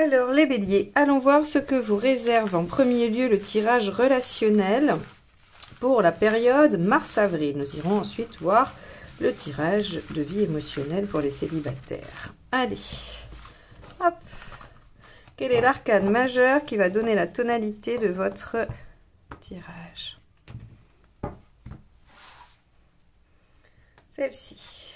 Alors les béliers, allons voir ce que vous réserve en premier lieu le tirage relationnel pour la période mars-avril. Nous irons ensuite voir le tirage de vie émotionnelle pour les célibataires. Allez, hop. Quel est l'arcane majeur qui va donner la tonalité de votre tirage? Celle-ci.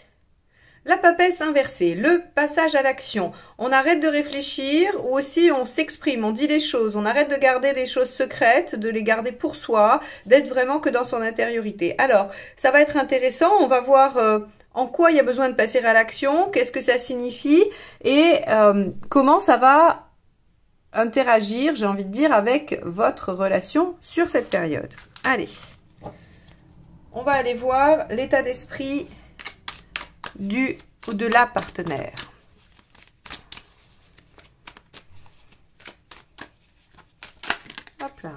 La papesse inversée, le passage à l'action. On arrête de réfléchir ou aussi on s'exprime, on dit les choses. On arrête de garder des choses secrètes, de les garder pour soi, d'être vraiment que dans son intériorité. Alors, ça va être intéressant. On va voir en quoi il y a besoin de passer à l'action, qu'est-ce que ça signifie et comment ça va interagir, j'ai envie de dire, avec votre relation sur cette période. Allez, on va aller voir l'état d'esprit du ou de la partenaire. Hop là.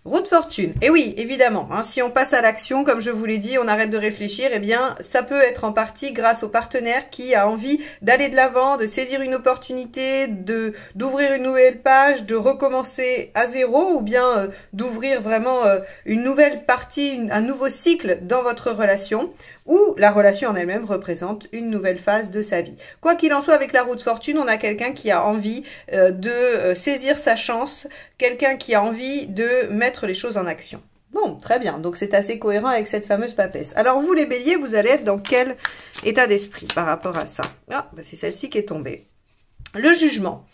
Roue de fortune. Et oui, évidemment, hein, si on passe à l'action, comme je vous l'ai dit, on arrête de réfléchir, eh bien, ça peut être en partie grâce au partenaire qui a envie d'aller de l'avant, de saisir une opportunité, d'ouvrir une nouvelle page, de recommencer à zéro, ou bien d'ouvrir vraiment une nouvelle partie, un nouveau cycle dans votre relation, ou la relation en elle-même représente une nouvelle phase de sa vie. Quoi qu'il en soit, avec la roue de fortune, on a quelqu'un qui a envie de saisir sa chance, quelqu'un qui a envie de mettre les choses en action. Bon, très bien, donc c'est assez cohérent avec cette fameuse papesse. Alors vous les béliers, vous allez être dans quel état d'esprit par rapport à ça? Ah, bah c'est celle-ci qui est tombée. Le jugement.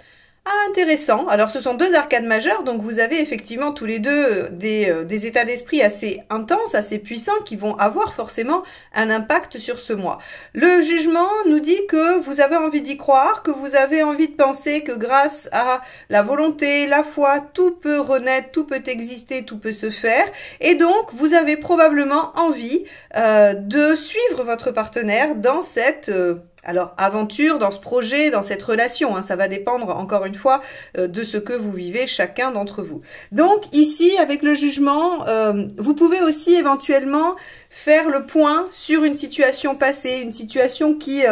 Ah, intéressant. Alors, ce sont deux arcanes majeures, donc vous avez effectivement tous les deux des états d'esprit assez intenses, assez puissants, qui vont avoir forcément un impact sur ce mois. Le jugement nous dit que vous avez envie d'y croire, que vous avez envie de penser que grâce à la volonté, la foi, tout peut renaître, tout peut exister, tout peut se faire. Et donc, vous avez probablement envie de suivre votre partenaire dans cette... alors, aventure dans ce projet, dans cette relation, hein, ça va dépendre encore une fois de ce que vous vivez chacun d'entre vous. Donc ici, avec le jugement, vous pouvez aussi éventuellement faire le point sur une situation passée, une situation qui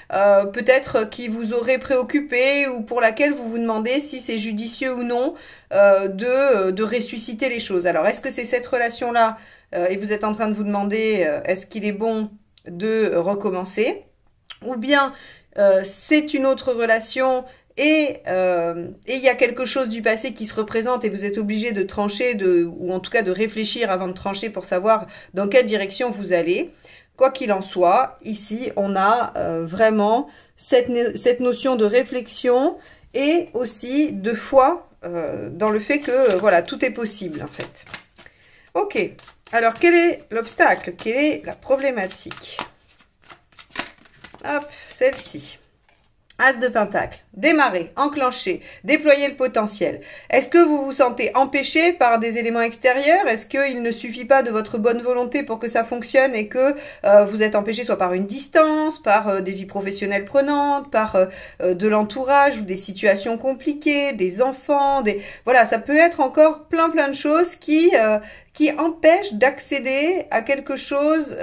peut-être qui vous aurait préoccupé ou pour laquelle vous vous demandez si c'est judicieux ou non de ressusciter les choses. Alors, est-ce que c'est cette relation-là et vous êtes en train de vous demander est-ce qu'il est bon de recommencer ? Ou bien c'est une autre relation et il y a quelque chose du passé qui se représente et vous êtes obligé de trancher, ou en tout cas de réfléchir avant de trancher pour savoir dans quelle direction vous allez. Quoi qu'il en soit, ici on a vraiment cette notion de réflexion et aussi de foi dans le fait que voilà, tout est possible en fait. Ok, alors quel est l'obstacle? Quelle est la problématique? Hop, celle-ci. As de pentacle. Démarrer, enclencher, déployer le potentiel. Est-ce que vous vous sentez empêché par des éléments extérieurs? Est-ce qu'il ne suffit pas de votre bonne volonté pour que ça fonctionne et que vous êtes empêché soit par une distance, par des vies professionnelles prenantes, par de l'entourage ou des situations compliquées, des enfants, voilà, ça peut être encore plein de choses qui empêche d'accéder à quelque chose,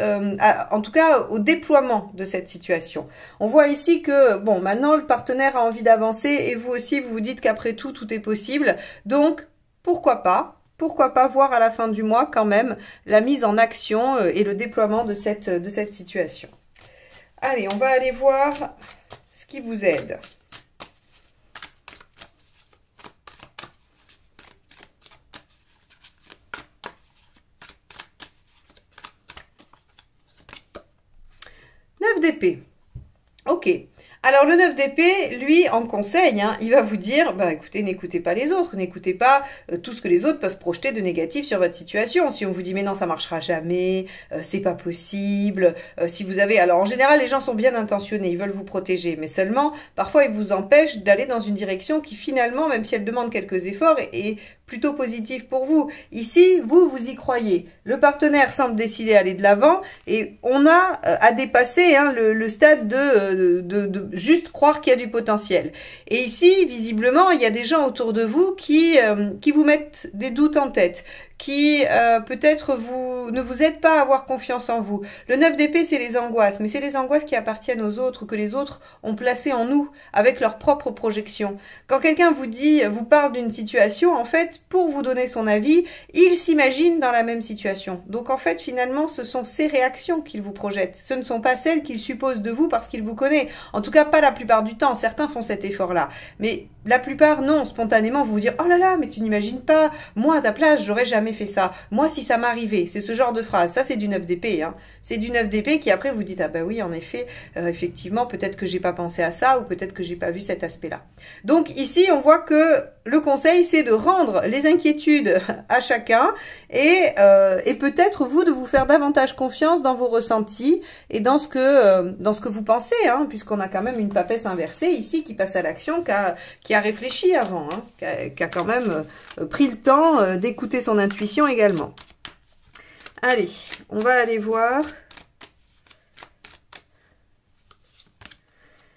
en tout cas au déploiement de cette situation. On voit ici que, bon, maintenant le partenaire a envie d'avancer et vous aussi, vous vous dites qu'après tout, tout est possible. Donc, pourquoi pas voir à la fin du mois quand même la mise en action et le déploiement de cette situation. Allez, on va aller voir ce qui vous aide. D'épée. Ok. Alors le 9 d'épée, lui, en conseil, hein, il va vous dire, bah écoutez, n'écoutez pas les autres, n'écoutez pas tout ce que les autres peuvent projeter de négatif sur votre situation. Si on vous dit mais non, ça marchera jamais, c'est pas possible, si vous avez... Alors en général, les gens sont bien intentionnés, ils veulent vous protéger, mais seulement, parfois, ils vous empêchent d'aller dans une direction qui finalement, même si elle demande quelques efforts, est plutôt positif pour vous. Ici, vous y croyez. Le partenaire semble décider d'aller de l'avant et on a à dépasser le stade de juste croire qu'il y a du potentiel. Et ici, visiblement, il y a des gens autour de vous qui vous mettent des doutes en tête, qui peut-être ne vous aident pas à avoir confiance en vous. Le 9 d'épée, c'est les angoisses, mais c'est les angoisses qui appartiennent aux autres, que les autres ont placées en nous, avec leur propre projection. Quand quelqu'un vous parle d'une situation, en fait, pour vous donner son avis, il s'imagine dans la même situation. Donc, en fait, finalement, ce sont ces réactions qu'il vous projette. Ce ne sont pas celles qu'il suppose de vous parce qu'il vous connaît. En tout cas, pas la plupart du temps. Certains font cet effort-là. Mais la plupart, non. Spontanément, vous vous dire, oh là là, mais tu n'imagines pas. Moi, à ta place, j'aurais jamais fait ça. Moi, si ça m'arrivait. C'est ce genre de phrase. Ça, c'est du 9 d'épée. Hein. C'est du 9 d'épée qui, après, vous dites, ah bah oui, en effet, effectivement, peut-être que j'ai pas pensé à ça ou peut-être que j'ai pas vu cet aspect-là. Donc, ici, on voit que le conseil, c'est de rendre les inquiétudes à chacun et peut-être vous de vous faire davantage confiance dans vos ressentis et dans ce que vous pensez, hein, puisqu'on a quand même une papesse inversée ici qui passe à l'action, qui a réfléchi avant, hein, qui a quand même pris le temps d'écouter son intuition également. Allez, on va aller voir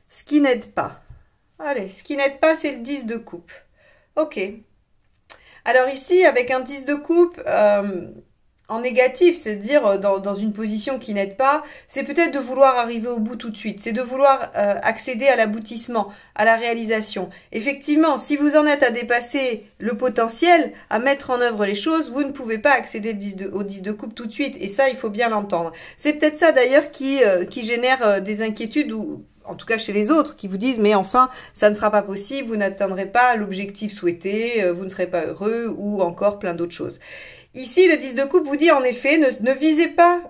ce qui n'aide pas. Allez, ce qui n'aide pas, c'est le 10 de coupe. Ok. Alors ici, avec un 10 de coupe en négatif, c'est-à-dire dans une position qui n'aide pas, c'est peut-être de vouloir arriver au bout tout de suite. C'est de vouloir accéder à l'aboutissement, à la réalisation. Effectivement, si vous en êtes à dépasser le potentiel, à mettre en œuvre les choses, vous ne pouvez pas accéder au 10 de coupe tout de suite. Et ça, il faut bien l'entendre. C'est peut-être ça d'ailleurs qui génère des inquiétudes ou... En tout cas chez les autres, qui vous disent, mais enfin, ça ne sera pas possible, vous n'atteindrez pas l'objectif souhaité, vous ne serez pas heureux, ou encore plein d'autres choses. Ici, le 10 de coupe vous dit, en effet, ne visez pas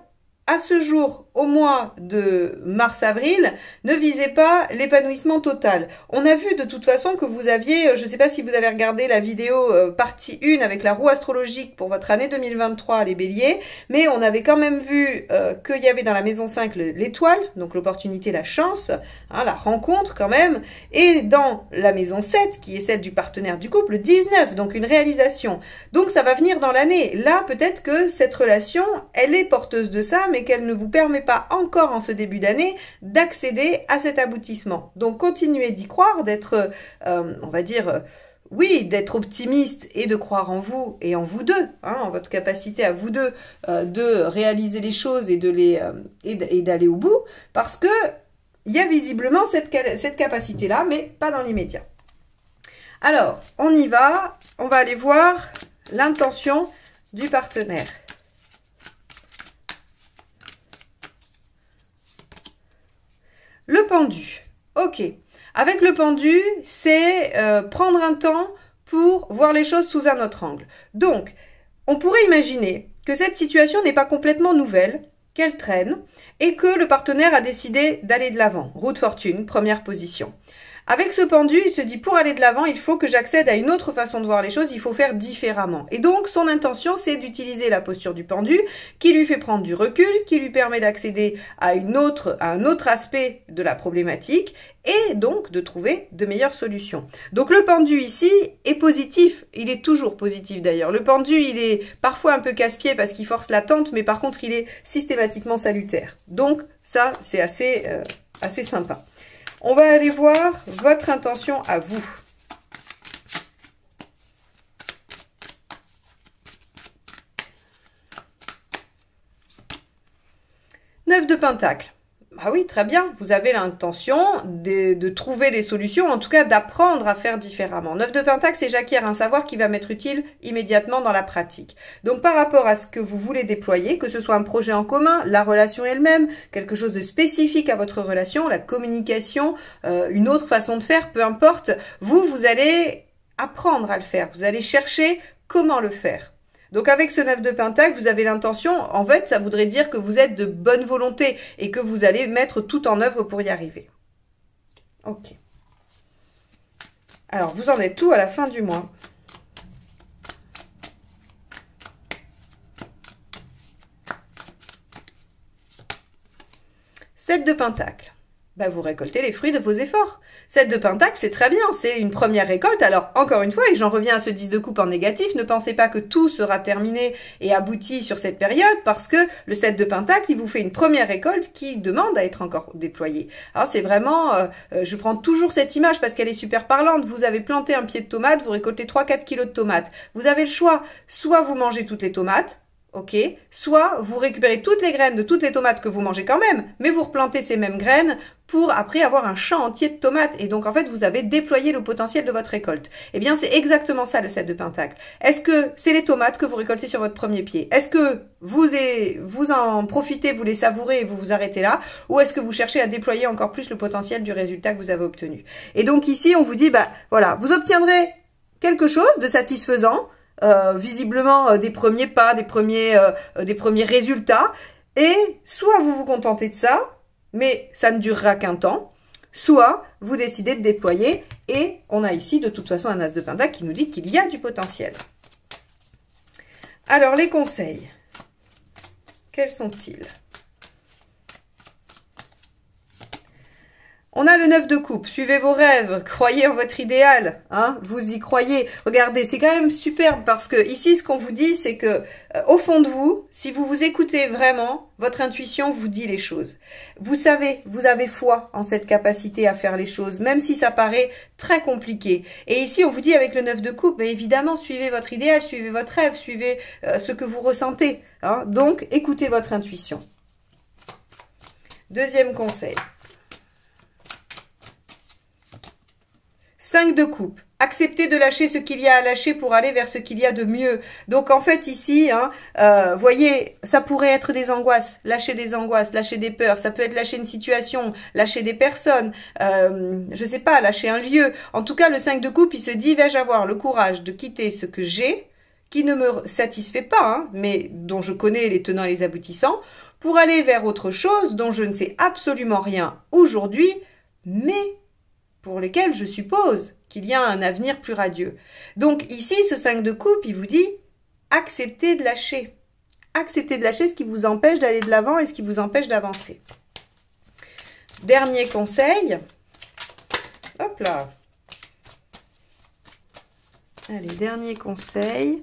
à ce jour, au mois de mars-avril, ne visez pas l'épanouissement total. On a vu de toute façon que vous aviez, je ne sais pas si vous avez regardé la vidéo partie 1 avec la roue astrologique pour votre année 2023, les béliers, mais on avait quand même vu qu'il y avait dans la maison 5 l'étoile, donc l'opportunité, la chance, hein, la rencontre quand même, et dans la maison 7, qui est celle du partenaire du couple, 19, donc une réalisation. Donc ça va venir dans l'année. Là, peut-être que cette relation, elle est porteuse de ça, mais qu'elle ne vous permet pas encore en ce début d'année d'accéder à cet aboutissement. Donc continuez d'y croire, d'être, on va dire, oui, d'être optimiste et de croire en vous et en vous deux, hein, en votre capacité à vous deux de réaliser les choses et d'aller au bout, parce que il y a visiblement cette capacité-là, mais pas dans l'immédiat. Alors, on y va, on va aller voir l'intention du partenaire. Le pendu, ok. Avec le pendu, c'est prendre un temps pour voir les choses sous un autre angle. Donc, on pourrait imaginer que cette situation n'est pas complètement nouvelle, qu'elle traîne, et que le partenaire a décidé d'aller de l'avant. Roue de fortune, première position. Avec ce pendu, il se dit, pour aller de l'avant, il faut que j'accède à une autre façon de voir les choses, il faut faire différemment. Et donc, son intention, c'est d'utiliser la posture du pendu, qui lui fait prendre du recul, qui lui permet d'accéder à un autre aspect de la problématique, et donc de trouver de meilleures solutions. Donc, le pendu ici est positif, il est toujours positif d'ailleurs. Le pendu, il est parfois un peu casse-pied parce qu'il force l'attente, mais par contre, il est systématiquement salutaire. Donc, ça, c'est assez sympa. On va aller voir votre intention à vous. Neuf de Pentacle. Ah oui, très bien. Vous avez l'intention de trouver des solutions, en tout cas d'apprendre à faire différemment. 9 de Pentacle, c'est j'acquiers un savoir qui va m'être utile immédiatement dans la pratique. Donc par rapport à ce que vous voulez déployer, que ce soit un projet en commun, la relation elle-même, quelque chose de spécifique à votre relation, la communication, une autre façon de faire, peu importe, vous allez apprendre à le faire. Vous allez chercher comment le faire. Donc avec ce 9 de Pentacle, vous avez l'intention, en fait, ça voudrait dire que vous êtes de bonne volonté et que vous allez mettre tout en œuvre pour y arriver. Ok. Alors, vous en êtes où à la fin du mois? Sept de Pentacle. bah vous récoltez les fruits de vos efforts. 7 de pentacle, c'est très bien, c'est une première récolte. Alors, encore une fois, et j'en reviens à ce 10 de coupe en négatif, ne pensez pas que tout sera terminé et abouti sur cette période, parce que le 7 de pentacle, il vous fait une première récolte qui demande à être encore déployée. Alors, c'est vraiment, je prends toujours cette image parce qu'elle est super parlante. Vous avez planté un pied de tomate, vous récoltez 3-4 kilos de tomates. Vous avez le choix, soit vous mangez toutes les tomates, ok, soit vous récupérez toutes les graines de toutes les tomates que vous mangez quand même, mais vous replantez ces mêmes graines pour après avoir un champ entier de tomates. Et donc, en fait, vous avez déployé le potentiel de votre récolte. Eh bien, c'est exactement ça, le 7 de pentacle. Est-ce que c'est les tomates que vous récoltez sur votre premier pied? Est-ce que vous en profitez, vous les savourez et vous vous arrêtez là? Ou est-ce que vous cherchez à déployer encore plus le potentiel du résultat que vous avez obtenu? Et donc, ici, on vous dit, bah, voilà, vous obtiendrez quelque chose de satisfaisant, visiblement des premiers pas, des premiers résultats, et soit vous vous contentez de ça, mais ça ne durera qu'un temps, soit vous décidez de déployer, et on a ici de toute façon un as de pentacle qui nous dit qu'il y a du potentiel. Alors les conseils, quels sont-ils? On a le 9 de coupe, suivez vos rêves, croyez en votre idéal, hein, vous y croyez. Regardez, c'est quand même superbe parce que ici, ce qu'on vous dit, c'est que au fond de vous, si vous vous écoutez vraiment, votre intuition vous dit les choses. Vous savez, vous avez foi en cette capacité à faire les choses, même si ça paraît très compliqué. Et ici, on vous dit avec le 9 de coupe, mais évidemment, suivez votre idéal, suivez votre rêve, suivez ce que vous ressentez, hein. Donc, écoutez votre intuition. Deuxième conseil. 5 de coupe. Acceptez de lâcher ce qu'il y a à lâcher pour aller vers ce qu'il y a de mieux. Donc, en fait, ici, hein, voyez, ça pourrait être des angoisses. Lâcher des angoisses, lâcher des peurs. Ça peut être lâcher une situation, lâcher des personnes. Je sais pas, lâcher un lieu. En tout cas, le 5 de coupe, il se dit, vais-je avoir le courage de quitter ce que j'ai, qui ne me satisfait pas, hein, mais dont je connais les tenants et les aboutissants, pour aller vers autre chose dont je ne sais absolument rien aujourd'hui, mais pour lesquels je suppose qu'il y a un avenir plus radieux. Donc ici, ce 5 de coupe, il vous dit, acceptez de lâcher. Acceptez de lâcher ce qui vous empêche d'aller de l'avant et ce qui vous empêche d'avancer. Dernier conseil. Hop là. Allez, dernier conseil.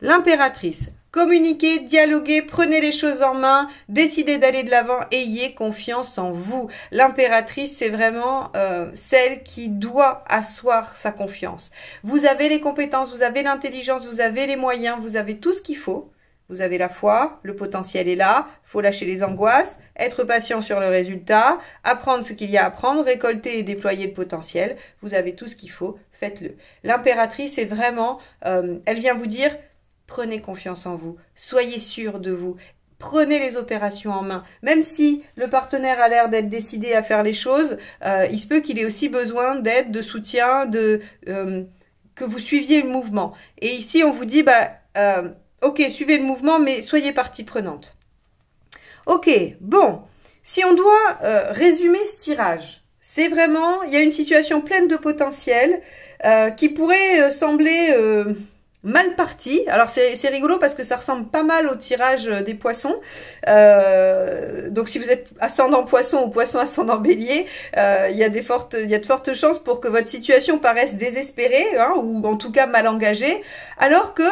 L'impératrice. Communiquez, dialoguez, prenez les choses en main, décidez d'aller de l'avant, ayez confiance en vous. L'impératrice, c'est vraiment celle qui doit asseoir sa confiance. Vous avez les compétences, vous avez l'intelligence, vous avez les moyens, vous avez tout ce qu'il faut. Vous avez la foi, le potentiel est là, il faut lâcher les angoisses, être patient sur le résultat, apprendre ce qu'il y a à apprendre, récolter et déployer le potentiel. Vous avez tout ce qu'il faut, faites-le. L'impératrice, c'est vraiment, elle vient vous dire... Prenez confiance en vous, soyez sûr de vous, prenez les opérations en main. Même si le partenaire a l'air d'être décidé à faire les choses, il se peut qu'il ait aussi besoin d'aide, de soutien, que vous suiviez le mouvement. Et ici, on vous dit, bah, ok, suivez le mouvement, mais soyez partie prenante. Ok, bon, si on doit résumer ce tirage, c'est vraiment, il y a une situation pleine de potentiel qui pourrait sembler... mal parti. Alors c'est rigolo parce que ça ressemble pas mal au tirage des poissons. Donc si vous êtes ascendant poisson ou poisson ascendant bélier, il y a de fortes chances pour que votre situation paraisse désespérée, hein, ou en tout cas mal engagée, alors que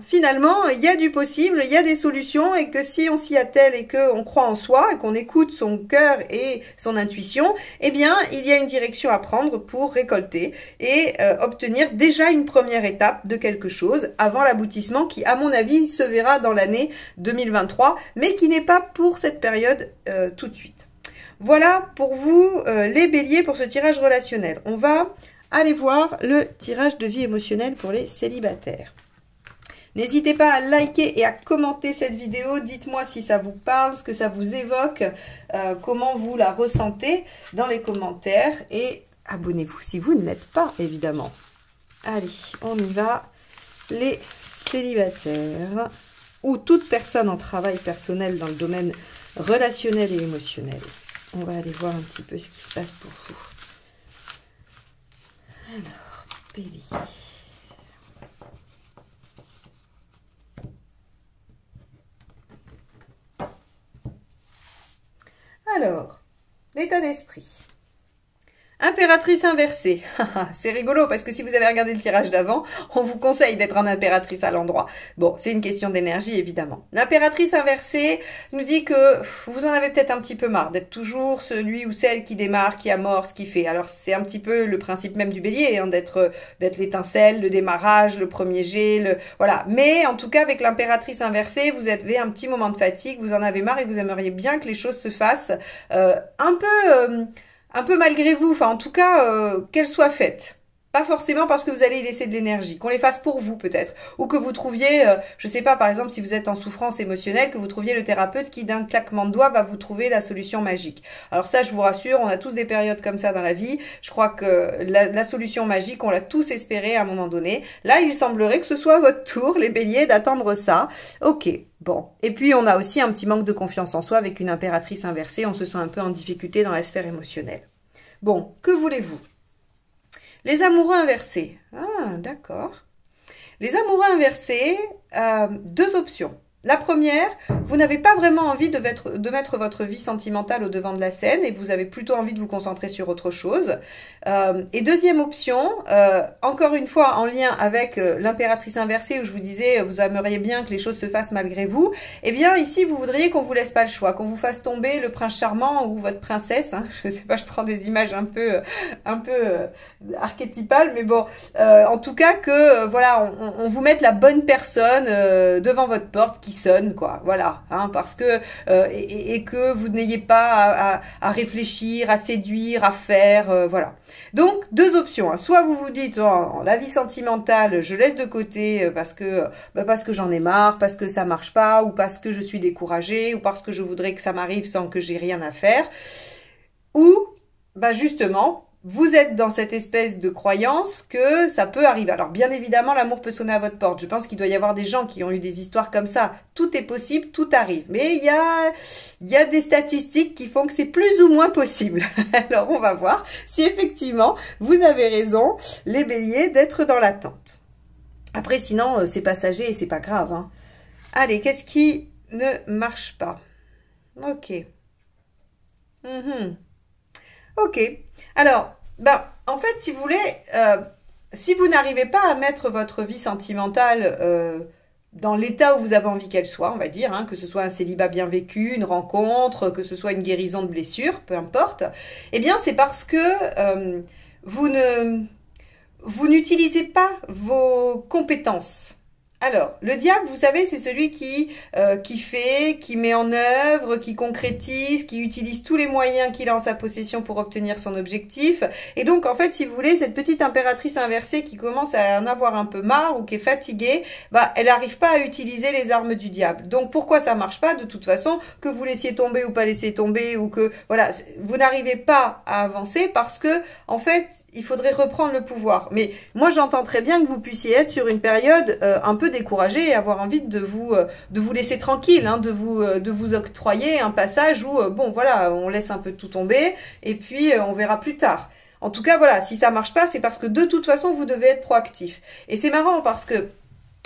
finalement il y a du possible, il y a des solutions, et que si on s'y attelle et qu'on croit en soi et qu'on écoute son cœur et son intuition, eh bien il y a une direction à prendre pour récolter et obtenir déjà une première étape de quelque chose avant l'aboutissement qui, à mon avis, se verra dans l'année 2023, mais qui n'est pas pour cette période tout de suite. Voilà pour vous, les béliers, pour ce tirage relationnel. On va aller voir le tirage de vie émotionnelle pour les célibataires. N'hésitez pas à liker et à commenter cette vidéo. Dites-moi si ça vous parle, ce que ça vous évoque, comment vous la ressentez dans les commentaires. Et abonnez-vous si vous ne l'êtes pas, évidemment. Allez, on y va. Les célibataires ou toute personne en travail personnel dans le domaine relationnel et émotionnel. On va aller voir un petit peu ce qui se passe pour vous. Alors, bélier. état d'esprit. Impératrice inversée. C'est rigolo parce que si vous avez regardé le tirage d'avant, on vous conseille d'être en impératrice à l'endroit. Bon, c'est une question d'énergie évidemment. L'impératrice inversée nous dit que vous en avez peut-être un petit peu marre d'être toujours celui ou celle qui démarre, qui amorce, qui fait. Alors c'est un petit peu le principe même du bélier, hein, d'être l'étincelle, le démarrage, le premier jet, voilà. Mais en tout cas avec l'impératrice inversée, vous avez un petit moment de fatigue, vous en avez marre et vous aimeriez bien que les choses se fassent un peu malgré vous, enfin en tout cas, qu'elles soient faites. Pas forcément parce que vous allez y laisser de l'énergie, qu'on les fasse pour vous peut-être, ou que vous trouviez, je sais pas, par exemple si vous êtes en souffrance émotionnelle, que vous trouviez le thérapeute qui d'un claquement de doigts va vous trouver la solution magique. Alors ça, je vous rassure, on a tous des périodes comme ça dans la vie, je crois que la solution magique, on l'a tous espéré à un moment donné. Là, il semblerait que ce soit votre tour, les béliers, d'attendre ça. Ok, bon. Et puis on a aussi un petit manque de confiance en soi avec une impératrice inversée, on se sent un peu en difficulté dans la sphère émotionnelle. Bon, que voulez-vous? Les amoureux inversés. Ah, d'accord. Les amoureux inversés, deux options. La première, vous n'avez pas vraiment envie de mettre votre vie sentimentale au devant de la scène et vous avez plutôt envie de vous concentrer sur autre chose. Et deuxième option, encore une fois en lien avec l'impératrice inversée où je vous disais vous aimeriez bien que les choses se fassent malgré vous, eh bien ici vous voudriez qu'on vous laisse pas le choix, qu'on vous fasse tomber le prince charmant ou votre princesse. Hein. Je sais pas, je prends des images un peu archétypales, mais bon, en tout cas que voilà, on vous mette la bonne personne devant votre porte qui sonne, quoi, voilà, hein, parce que et que vous n'ayez pas à réfléchir, à séduire, à faire, voilà. Donc deux options, hein. Soit vous vous dites oh, la vie sentimentale je laisse de côté parce que j'en ai marre, parce que ça marche pas, ou parce que je suis découragée, ou parce que je voudrais que ça m'arrive sans que j'ai rien à faire, ou justement vous êtes dans cette espèce de croyance que ça peut arriver. Alors bien évidemment, l'amour peut sonner à votre porte. Je pense qu'il doit y avoir des gens qui ont eu des histoires comme ça. Tout est possible, tout arrive. Mais il y a des statistiques qui font que c'est plus ou moins possible. Alors on va voir si effectivement vous avez raison, les béliers, d'être dans l'attente. Après sinon, c'est passager et c'est pas grave. Hein. Allez, qu'est-ce qui ne marche pas? Ok. Ok. Alors, en fait, si vous voulez, si vous n'arrivez pas à mettre votre vie sentimentale dans l'état où vous avez envie qu'elle soit, on va dire, hein, que ce soit un célibat bien vécu, une rencontre, que ce soit une guérison de blessure, peu importe, eh bien, c'est parce que vous n'utilisez pas vos compétences. Alors, le diable, vous savez, c'est celui qui fait, qui met en œuvre, qui concrétise, qui utilise tous les moyens qu'il a en sa possession pour obtenir son objectif. Et donc, en fait, si vous voulez, cette petite impératrice inversée qui commence à en avoir un peu marre ou qui est fatiguée, elle n'arrive pas à utiliser les armes du diable. Donc, pourquoi ça marche pas? De toute façon, que vous laissiez tomber ou pas laisser tomber, ou que, voilà, vous n'arrivez pas à avancer parce que, en fait, il faudrait reprendre le pouvoir. Mais moi, j'entends très bien que vous puissiez être sur une période un peu découragée et avoir envie de vous laisser tranquille, hein, de vous octroyer un passage où, bon, voilà, on laisse un peu tout tomber et puis on verra plus tard. En tout cas, voilà, si ça marche pas, c'est parce que de toute façon, vous devez être proactif. Et c'est marrant parce que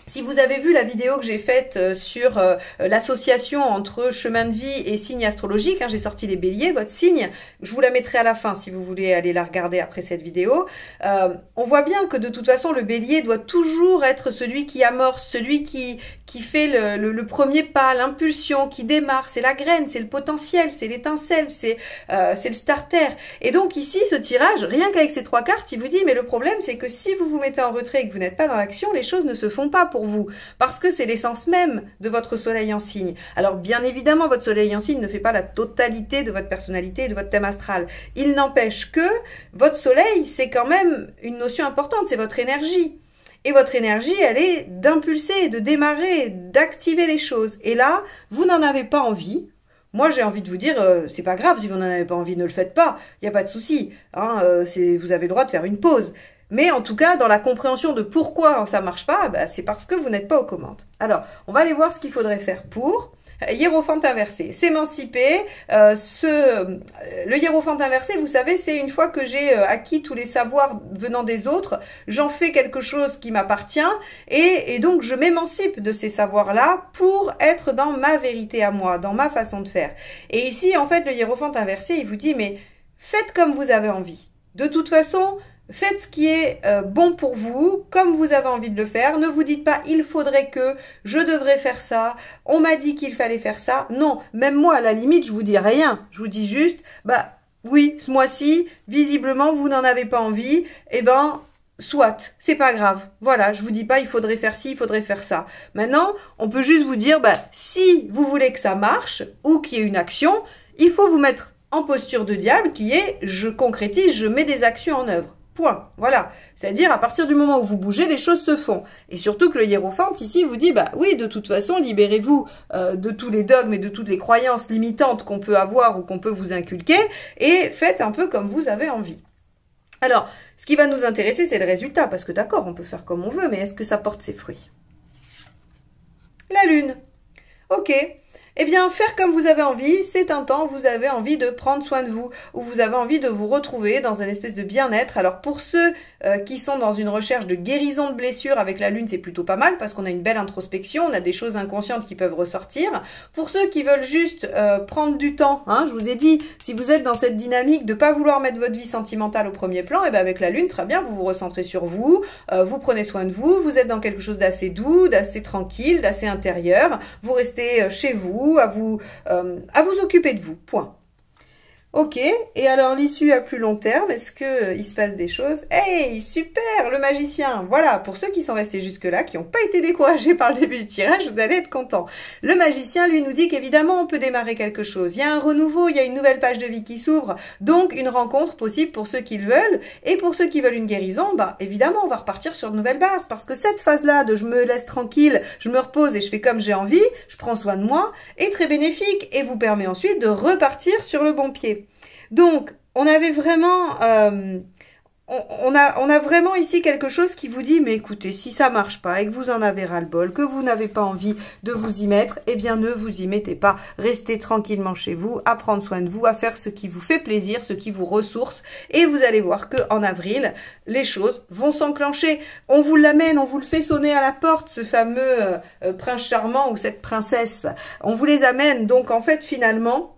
si vous avez vu la vidéo que j'ai faite sur l'association entre chemin de vie et signe astrologique, hein, j'ai sorti les béliers, votre signe, je vous la mettrai à la fin si vous voulez aller la regarder après cette vidéo. On voit bien que de toute façon, le bélier doit toujours être celui qui amorce, celui qui fait le premier pas, l'impulsion, qui démarre, c'est la graine, c'est le potentiel, c'est l'étincelle, c'est le starter. Et donc ici, ce tirage, rien qu'avec ces trois cartes, il vous dit, mais le problème, c'est que si vous vous mettez en retrait et que vous n'êtes pas dans l'action, les choses ne se font pas pour vous, parce que c'est l'essence même de votre soleil en signe. Alors bien évidemment, votre soleil en signe ne fait pas la totalité de votre personnalité et de votre thème astral. Il n'empêche que votre soleil, c'est quand même une notion importante, c'est votre énergie. Et votre énergie, elle est d'impulser, de démarrer, d'activer les choses. Et là, vous n'en avez pas envie. Moi, j'ai envie de vous dire, c'est pas grave, si vous n'en avez pas envie, ne le faites pas. Il n'y a pas de souci. Hein, vous avez le droit de faire une pause. Mais en tout cas, dans la compréhension de pourquoi ça marche pas, c'est parce que vous n'êtes pas aux commandes. Alors, on va aller voir ce qu'il faudrait faire pour. Hiérophante inversé, s'émanciper. Le hiérophante inversé, vous savez, c'est une fois que j'ai acquis tous les savoirs venant des autres, j'en fais quelque chose qui m'appartient et donc je m'émancipe de ces savoirs-là pour être dans ma vérité à moi, dans ma façon de faire. Et ici, en fait, le hiérophante inversé, il vous dit, mais faites comme vous avez envie. De toute façon, faites ce qui est bon pour vous, comme vous avez envie de le faire. Ne vous dites pas, il faudrait que, je devrais faire ça, on m'a dit qu'il fallait faire ça. Non, même moi, à la limite, je vous dis rien. Je vous dis juste, bah oui, ce mois-ci, visiblement, vous n'en avez pas envie. Eh ben, soit, c'est pas grave. Voilà, je vous dis pas, il faudrait faire ci, il faudrait faire ça. Maintenant, on peut juste vous dire, bah, si vous voulez que ça marche, ou qu'il y ait une action, il faut vous mettre en posture de diable, qui est, je concrétise, je mets des actions en œuvre. Point. Voilà. C'est-à-dire, à partir du moment où vous bougez, les choses se font. Et surtout que le hiérophante, ici, vous dit, bah oui, de toute façon, libérez-vous de tous les dogmes et de toutes les croyances limitantes qu'on peut avoir ou qu'on peut vous inculquer, et faites un peu comme vous avez envie. Alors, ce qui va nous intéresser, c'est le résultat, parce que d'accord, on peut faire comme on veut, mais est-ce que ça porte ses fruits? La Lune. Ok. Eh bien, faire comme vous avez envie, c'est un temps où vous avez envie de prendre soin de vous, où vous avez envie de vous retrouver dans un espèce de bien-être. Alors, pour ceux qui sont dans une recherche de guérison de blessures avec la Lune, c'est plutôt pas mal parce qu'on a une belle introspection, on a des choses inconscientes qui peuvent ressortir. Pour ceux qui veulent juste prendre du temps, hein, je vous ai dit, si vous êtes dans cette dynamique de pas vouloir mettre votre vie sentimentale au premier plan, et bien avec la Lune, très bien, vous vous recentrez sur vous, vous prenez soin de vous, vous êtes dans quelque chose d'assez doux, d'assez tranquille, d'assez intérieur, vous restez chez vous, à vous occuper de vous, point. Ok, et alors l'issue à plus long terme, est-ce que il se passe des choses? Hey, super, le magicien. Voilà, pour ceux qui sont restés jusque-là, qui n'ont pas été découragés par le début du tirage, vous allez être contents. Le magicien, lui, nous dit qu'évidemment, on peut démarrer quelque chose. Il y a un renouveau, il y a une nouvelle page de vie qui s'ouvre, donc une rencontre possible pour ceux qui le veulent. Et pour ceux qui veulent une guérison, bah évidemment, on va repartir sur de nouvelles bases, parce que cette phase-là de je me laisse tranquille, je me repose et je fais comme j'ai envie, je prends soin de moi, est très bénéfique et vous permet ensuite de repartir sur le bon pied. Donc, on avait vraiment, on a vraiment ici quelque chose qui vous dit, mais écoutez, si ça marche pas et que vous en avez ras-le-bol, que vous n'avez pas envie de vous y mettre, eh bien ne vous y mettez pas. Restez tranquillement chez vous, à prendre soin de vous, à faire ce qui vous fait plaisir, ce qui vous ressource, et vous allez voir que en avril, les choses vont s'enclencher. On vous l'amène, on vous le fait sonner à la porte, ce fameux prince charmant ou cette princesse. On vous les amène, donc en fait, finalement,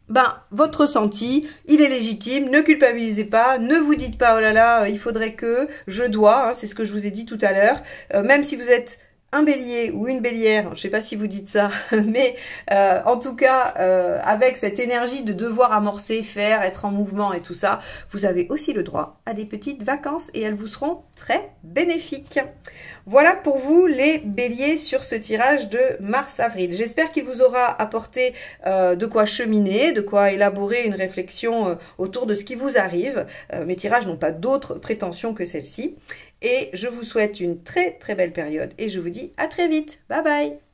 ben, votre ressenti, il est légitime, ne culpabilisez pas, ne vous dites pas, oh là là, il faudrait que, je dois, hein, c'est ce que je vous ai dit tout à l'heure, même si vous êtes un bélier ou une bélière, je ne sais pas si vous dites ça, mais en tout cas, avec cette énergie de devoir amorcer, faire, être en mouvement et tout ça, vous avez aussi le droit à des petites vacances et elles vous seront très bénéfiques. Voilà pour vous les béliers sur ce tirage de mars-avril. J'espère qu'il vous aura apporté de quoi cheminer, de quoi élaborer une réflexion autour de ce qui vous arrive. Mes tirages n'ont pas d'autres prétentions que celle-ci. Et je vous souhaite une très très belle période et je vous dis à très vite. Bye bye!